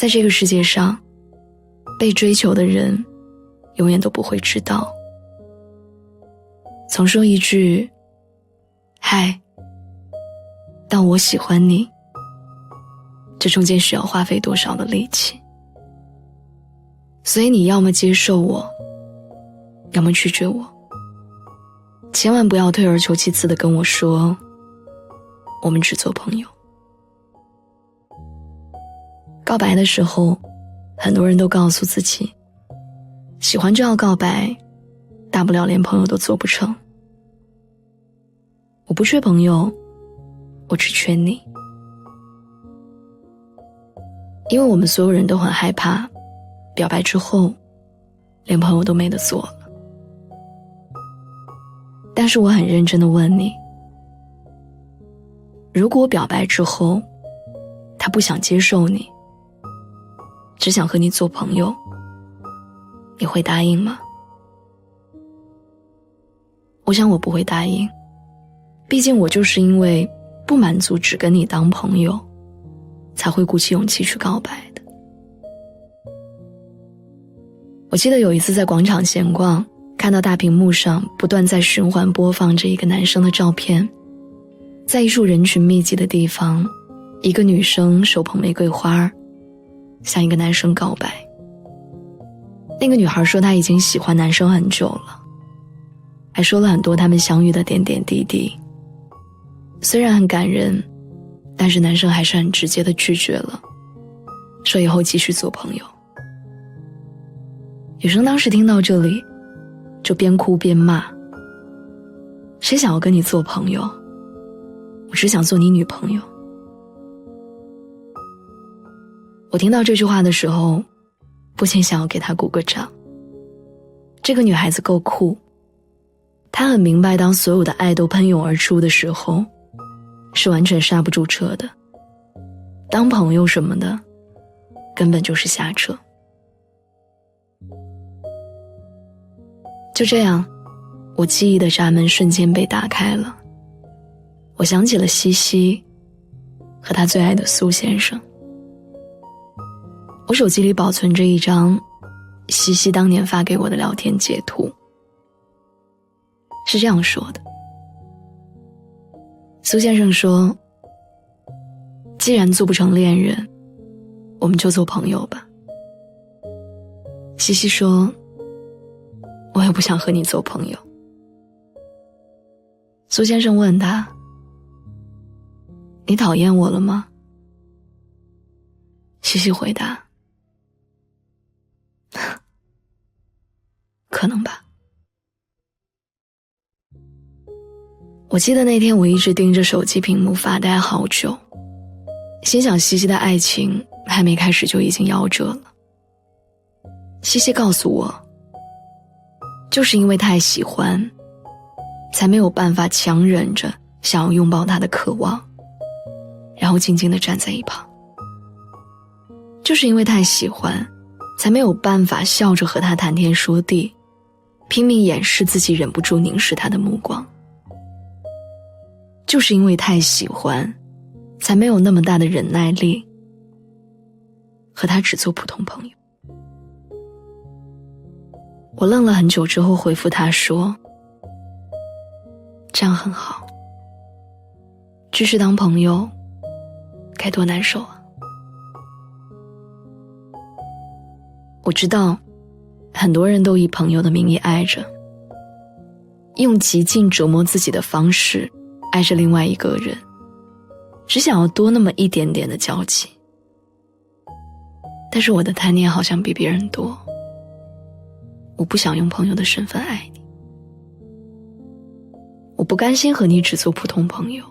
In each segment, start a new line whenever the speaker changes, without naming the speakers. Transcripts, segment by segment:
在这个世界上，被追求的人永远都不会知道，从说一句嗨到我喜欢你，这中间需要花费多少的力气。所以你要么接受我，要么拒绝我，千万不要退而求其次地跟我说我们只做朋友。告白的时候，很多人都告诉自己，喜欢就要告白，大不了连朋友都做不成。我不缺朋友，我只缺你。因为我们所有人都很害怕表白之后连朋友都没得做了。但是我很认真地问你，如果表白之后他不想接受你，只想和你做朋友，你会答应吗？我想我不会答应，毕竟我就是因为不满足只跟你当朋友，才会鼓起勇气去告白的。我记得有一次在广场闲逛，看到大屏幕上不断在循环播放着一个男生的照片，在一处人群密集的地方，一个女生手捧玫瑰花向一个男生告白。那个女孩说她已经喜欢男生很久了，还说了很多他们相遇的点点滴滴。虽然很感人，但是男生还是很直接地拒绝了，说以后继续做朋友。女生当时听到这里就边哭边骂，谁想要跟你做朋友？我只想做你女朋友。我听到这句话的时候，不禁想要给她鼓个掌。这个女孩子够酷，她很明白当所有的爱都喷涌而出的时候，是完全刹不住车的。当朋友什么的，根本就是瞎扯。就这样，我记忆的闸门瞬间被打开了。我想起了西西和他最爱的苏先生。我手机里保存着一张西西当年发给我的聊天截图，是这样说的：苏先生说，既然做不成恋人，我们就做朋友吧。西西说，我也不想和你做朋友。苏先生问他，你讨厌我了吗？西西回答，可能吧。我记得那天我一直盯着手机屏幕发呆好久，心想西西的爱情还没开始就已经夭折了。西西告诉我，就是因为太喜欢，才没有办法强忍着想要拥抱他的渴望，然后静静地站在一旁。就是因为太喜欢，才没有办法笑着和他谈天说地，拼命掩饰自己忍不住凝视他的目光。就是因为太喜欢，才没有那么大的忍耐力和他只做普通朋友。我愣了很久之后回复他说，这样很好，继续当朋友该多难受啊。我知道很多人都以朋友的名义爱着，用极尽折磨自己的方式爱着另外一个人，只想要多那么一点点的交集。但是我的贪念好像比别人多，我不想用朋友的身份爱你，我不甘心和你只做普通朋友，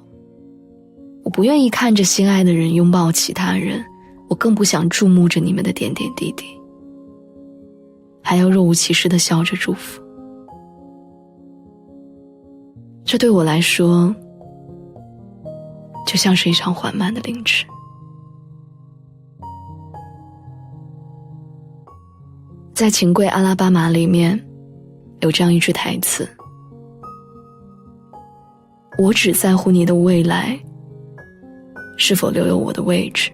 我不愿意看着心爱的人拥抱其他人，我更不想注目着你们的点点滴滴，还要若无其事地笑着祝福。这对我来说就像是一场缓慢的凌迟。在《情归阿拉巴马》里面有这样一句台词，我只在乎你的未来是否留有我的位置。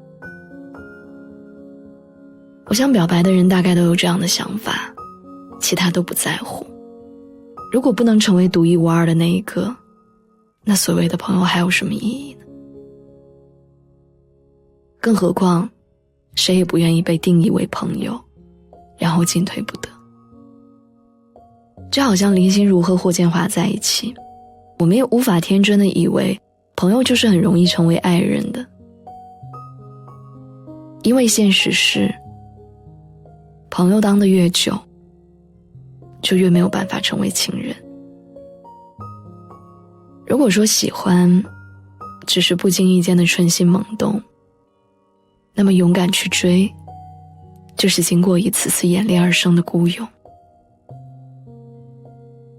我想表白的人大概都有这样的想法，其他都不在乎。如果不能成为独一无二的那一个，那所谓的朋友还有什么意义呢？更何况，谁也不愿意被定义为朋友，然后进退不得。就好像林心如和霍建华在一起，我们也无法天真的以为朋友就是很容易成为爱人的，因为现实是，朋友当得越久，就越没有办法成为情人。如果说喜欢只是不经意间的春心萌动，那么勇敢去追，就是经过一次次演练而生的孤勇。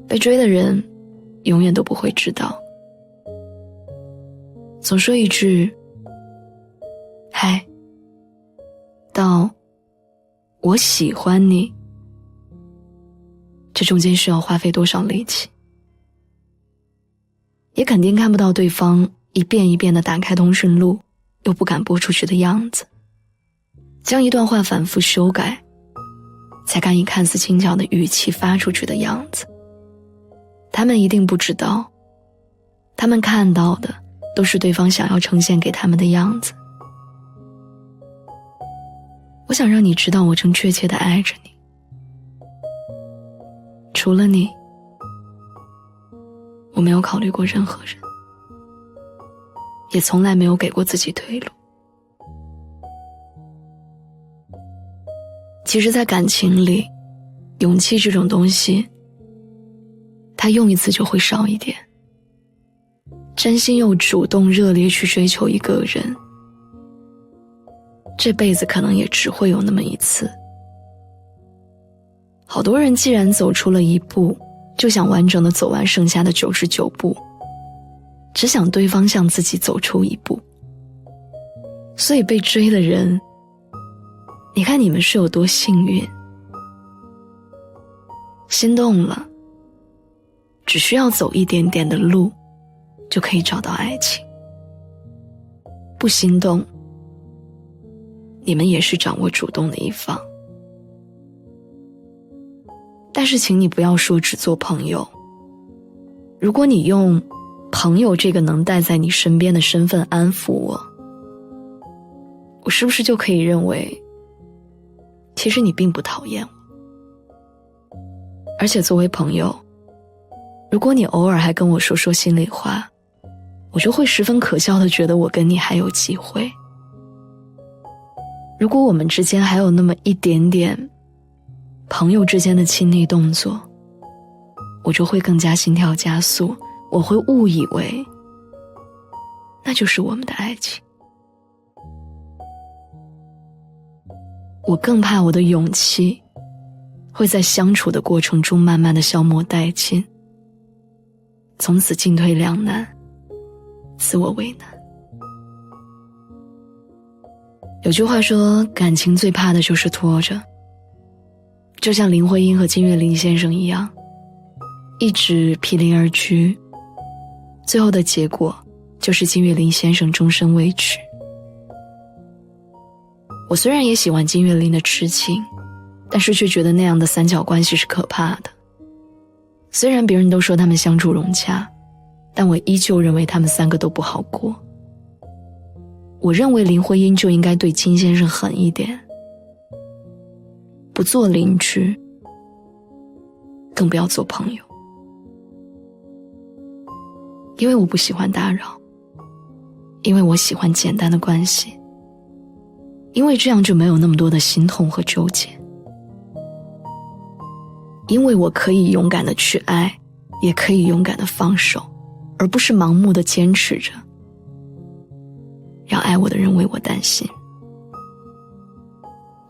被追的人永远都不会知道，总说一句嗨到我喜欢你，这中间需要花费多少力气，也肯定看不到对方一遍一遍地打开通讯录又不敢拨出去的样子，将一段话反复修改，才敢以看似轻巧的语气发出去的样子。他们一定不知道，他们看到的都是对方想要呈现给他们的样子。我想让你知道，我正确切地爱着你，除了你，我没有考虑过任何人，也从来没有给过自己退路。其实在感情里，勇气这种东西，它用一次就会少一点。真心又主动热烈去追求一个人，这辈子可能也只会有那么一次。好多人既然走出了一步，就想完整的走完剩下的99步，只想对方向自己走出一步。所以被追的人，你看你们是有多幸运，心动了，只需要走一点点的路，就可以找到爱情。不心动，你们也是掌握主动的一方。但是请你不要说只做朋友，如果你用朋友这个能带在你身边的身份安抚我，我是不是就可以认为，其实你并不讨厌我？而且作为朋友，如果你偶尔还跟我说说心里话，我就会十分可笑地觉得我跟你还有机会。如果我们之间还有那么一点点朋友之间的亲昵动作，我就会更加心跳加速，我会误以为那就是我们的爱情。我更怕我的勇气会在相处的过程中慢慢的消磨殆尽，从此进退两难，自我为难。有句话说，感情最怕的就是拖着，就像林徽因和金岳霖先生一样，一直毗邻而居，最后的结果就是金岳霖先生终身未娶。我虽然也喜欢金岳霖的痴情，但是却觉得那样的三角关系是可怕的。虽然别人都说他们相处融洽，但我依旧认为他们三个都不好过。我认为林徽因就应该对金先生狠一点，不做邻居，更不要做朋友。因为我不喜欢打扰，因为我喜欢简单的关系，因为这样就没有那么多的心痛和纠结。因为我可以勇敢的去爱，也可以勇敢的放手，而不是盲目的坚持着，让爱我的人为我担心。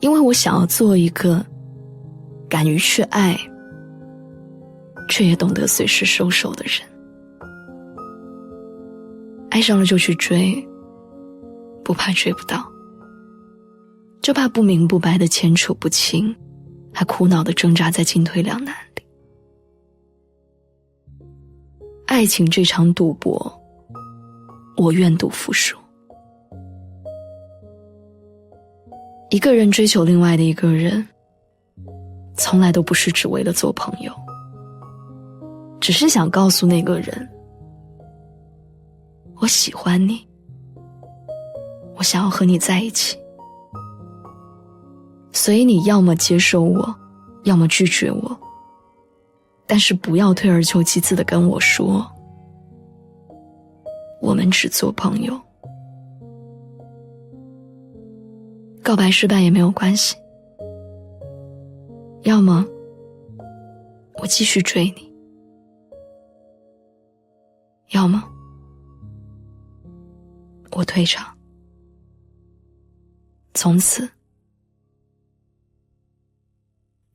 因为我想要做一个敢于去爱，却也懂得随时收手的人。爱上了就去追，不怕追不到，就怕不明不白的牵扯不清，还苦恼地挣扎在进退两难里。爱情这场赌博，我愿赌服输。一个人追求另外的一个人，从来都不是只为了做朋友，只是想告诉那个人，我喜欢你，我想要和你在一起。所以你要么接受我，要么拒绝我，但是不要退而求其次地跟我说，我们只做朋友。告白失败也没有关系，要么我继续追你，要么我退场，从此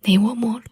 你我陌路。